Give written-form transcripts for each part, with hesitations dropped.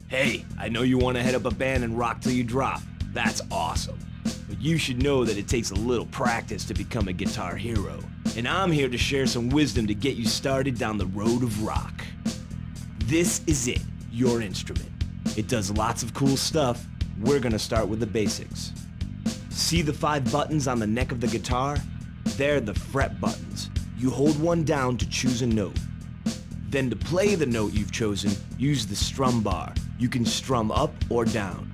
Hey, I know you want to head up a band and rock till you drop. That's awesome. But you should know that it takes a little practice to become a guitar hero. And I'm here to share some wisdom to get you started down the road of rock. This is it, your instrument. It does lots of cool stuff. We're gonna start with the basics. See the 5 buttons on the neck of the guitar? They're the fret buttons. You hold one down to choose a note. Then to play the note you've chosen, use the strum bar. You can strum up or down.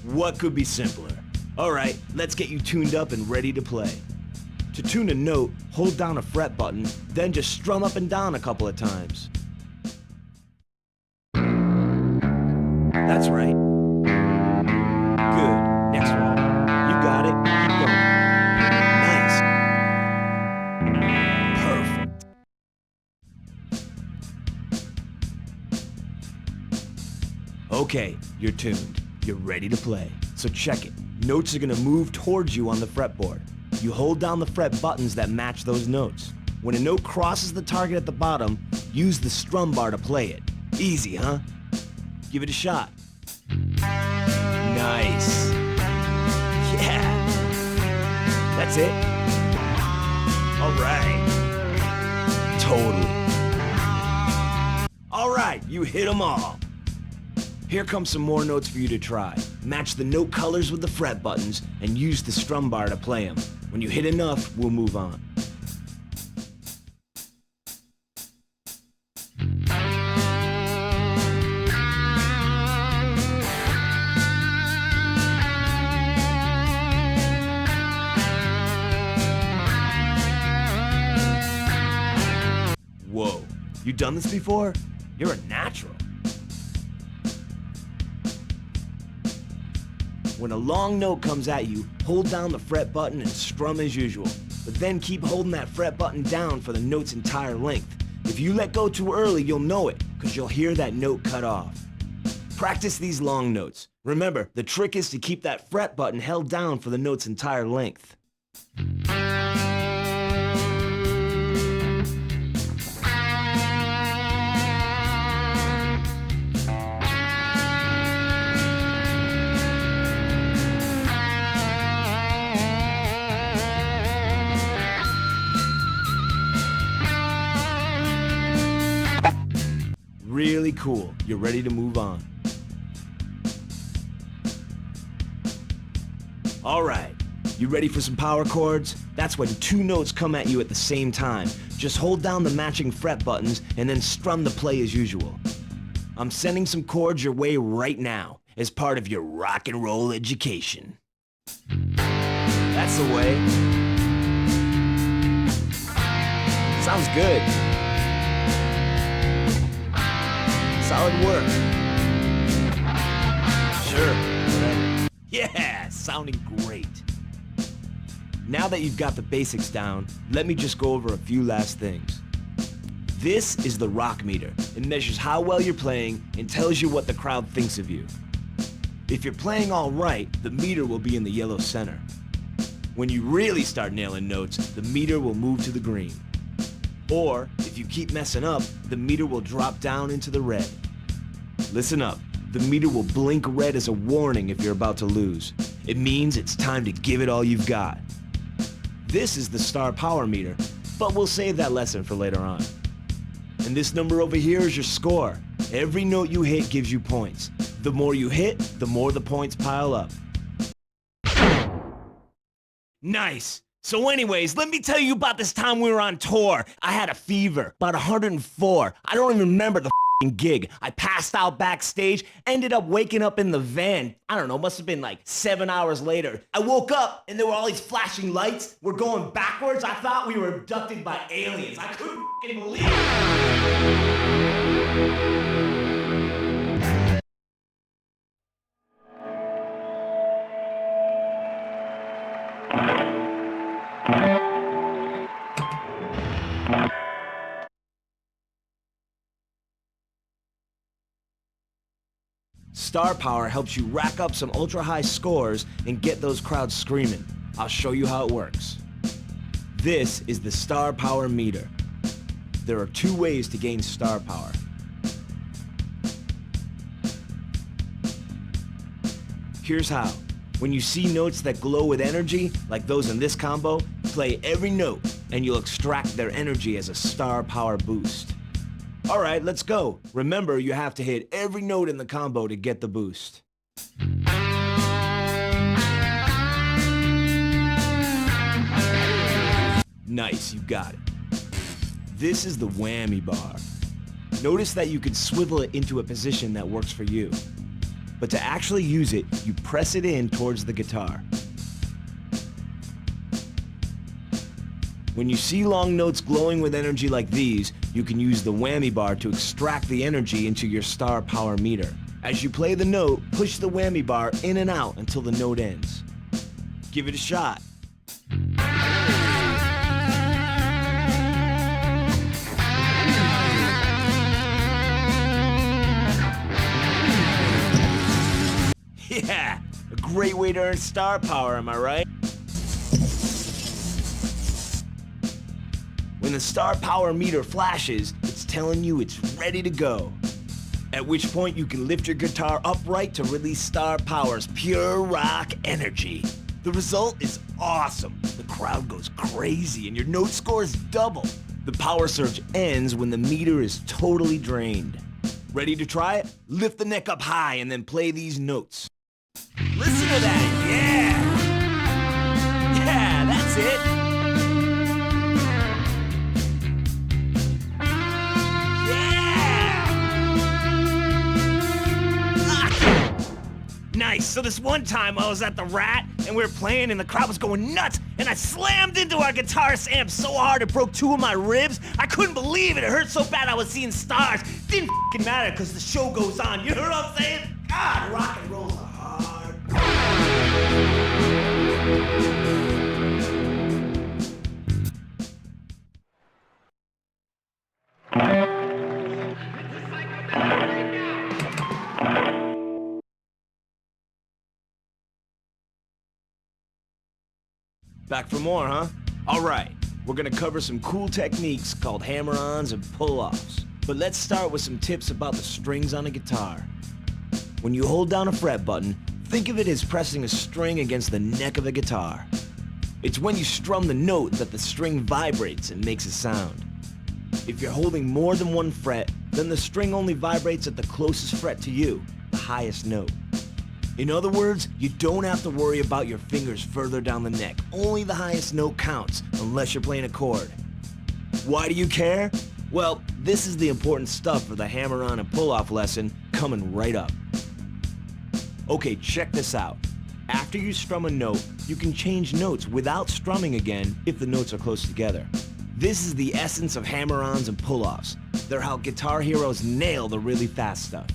What could be simpler? Alright, let's get you tuned up and ready to play. To tune a note, hold down a fret button, then just strum up and down a couple of times. That's right. Good. Next one. You got it. Keep going. Nice. Perfect. Okay, you're tuned. You're ready to play. So check it. Notes are gonna move towards you on the fretboard. You hold down the fret buttons that match those notes. When a note crosses the target at the bottom, use the strum bar to play it. Easy, huh? Give it a shot. Nice. Yeah. That's it. All right. Totally. All right, you hit them all. Here come some more notes for you to try. Match the note colors with the fret buttons and use the strum bar to play them. When you hit enough, we'll move on. Whoa, you done this before? You're a natural. When a long note comes at you, hold down the fret button and strum as usual. But then keep holding that fret button down for the note's entire length. If you let go too early, you'll know it, because you'll hear that note cut off. Practice these long notes. Remember, the trick is to keep that fret button held down for the note's entire length. Really cool. You're ready to move on. All right, you ready for some power chords? That's when 2 notes come at you at the same time. Just hold down the matching fret buttons and then strum the play as usual. I'm sending some chords your way right now as part of your rock and roll education. That's the way. Sounds good. Solid work. Sure, whatever. Yeah, sounding great. Now that you've got the basics down, let me just go over a few last things. This is the rock meter. It measures how well you're playing and tells you what the crowd thinks of you. If you're playing all right, the meter will be in the yellow center. When you really start nailing notes, the meter will move to the green. Or, if you keep messing up, the meter will drop down into the red. Listen up, the meter will blink red as a warning if you're about to lose. It means it's time to give it all you've got. This is the star power meter, but we'll save that lesson for later on. And this number over here is your score. Every note you hit gives you points. The more you hit, the more the points pile up. Nice! So anyways, let me tell you about this time we were on tour. I had a fever, about 104. I don't even remember the gig. I passed out backstage, ended up waking up in the van. I don't know, must have been like 7 hours later. I woke up and there were all these flashing lights. We're going backwards. I thought we were abducted by aliens. I couldn't believe it. Star power helps you rack up some ultra-high scores and get those crowds screaming. I'll show you how it works. This is the star power meter. There are two ways to gain star power. Here's how. When you see notes that glow with energy, like those in this combo, play every note and you'll extract their energy as a star power boost. All right, let's go. Remember, you have to hit every note in the combo to get the boost. Nice, you got it. This is the whammy bar. Notice that you can swivel it into a position that works for you. But to actually use it, you press it in towards the guitar. When you see long notes glowing with energy like these, you can use the whammy bar to extract the energy into your star power meter. As you play the note, push the whammy bar in and out until the note ends. Give it a shot. Yeah, a great way to earn star power, am I right? When the star power meter flashes, it's telling you it's ready to go. At which point you can lift your guitar upright to release star power's pure rock energy. The result is awesome. The crowd goes crazy and your note scores double. The power surge ends when the meter is totally drained. Ready to try it? Lift the neck up high and then play these notes. Listen to that, yeah! Yeah, that's it! Yeah! Ah! Nice, so this one time I was at the Rat and we were playing and the crowd was going nuts and I slammed into our guitarist's amp so hard it broke two of my ribs. I couldn't believe it, it hurt so bad I was seeing stars. Didn't f***ing matter because the show goes on, you know what I'm saying? God, rock and roll's hard. Back for more, huh? All right, we're gonna cover some cool techniques called hammer-ons and pull-offs. But let's start with some tips about the strings on a guitar. When you hold down a fret button, think of it as pressing a string against the neck of a guitar. It's when you strum the note that the string vibrates and makes a sound. If you're holding more than one fret, then the string only vibrates at the closest fret to you, the highest note. In other words, you don't have to worry about your fingers further down the neck. Only the highest note counts, unless you're playing a chord. Why do you care? Well, this is the important stuff for the hammer-on and pull-off lesson coming right up. Okay, check this out. After you strum a note, you can change notes without strumming again if the notes are close together. This is the essence of hammer-ons and pull-offs. They're how guitar heroes nail the really fast stuff.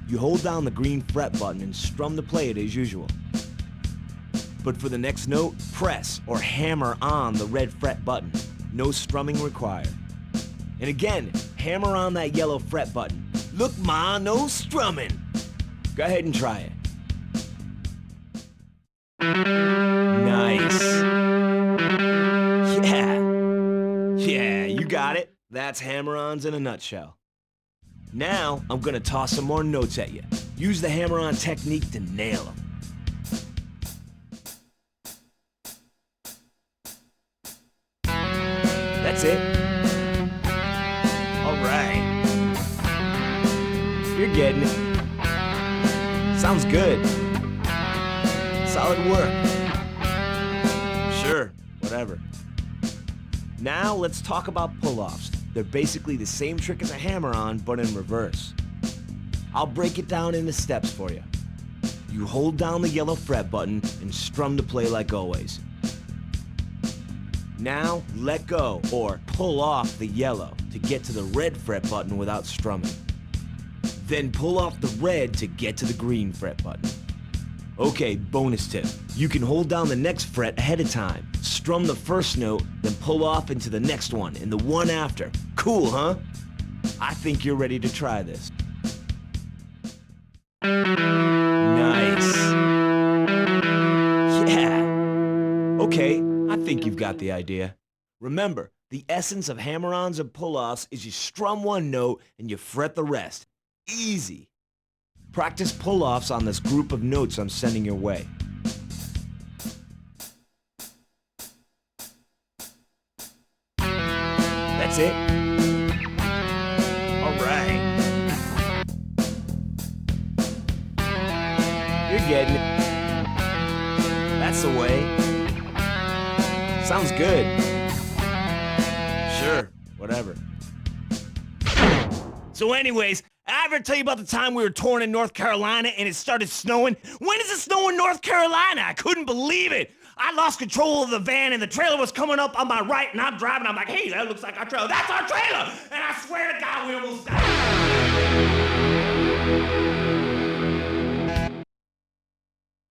You hold down the green fret button and strum to play it as usual. But for the next note, press or hammer on the red fret button. No strumming required. And again, hammer on that yellow fret button. Look, ma, no strumming. Go ahead and try it. Nice. Yeah, you got it. That's hammer-ons in a nutshell. Now, I'm gonna toss some more notes at you. Use the hammer-on technique to nail them. That's it. All right. You're getting it. Sounds good. Solid work. Sure, whatever. Now, let's talk about pull-offs. They're basically the same trick as a hammer-on, but in reverse. I'll break it down into steps for you. You hold down the yellow fret button and strum to play like always. Now, let go, or pull off the yellow to get to the red fret button without strumming. Then pull off the red to get to the green fret button. Okay, bonus tip. You can hold down the next fret ahead of time, strum the first note, then pull off into the next one and the one after. Cool, huh? I think you're ready to try this. Nice. Okay, I think you've got the idea. Remember, the essence of hammer-ons and pull-offs is you strum one note and you fret the rest. Easy. Practice pull-offs on this group of notes I'm sending your way. That's it. All right. You're getting it. That's the way. Sounds good. Sure, whatever. So anyways, I ever tell you about the time we were touring in North Carolina and it started snowing? When does it snow in North Carolina? I couldn't believe it. I lost control of the van and the trailer was coming up on my right and I'm driving. I'm like, hey, that looks like our trailer. That's our trailer! And I swear to God, we almost died.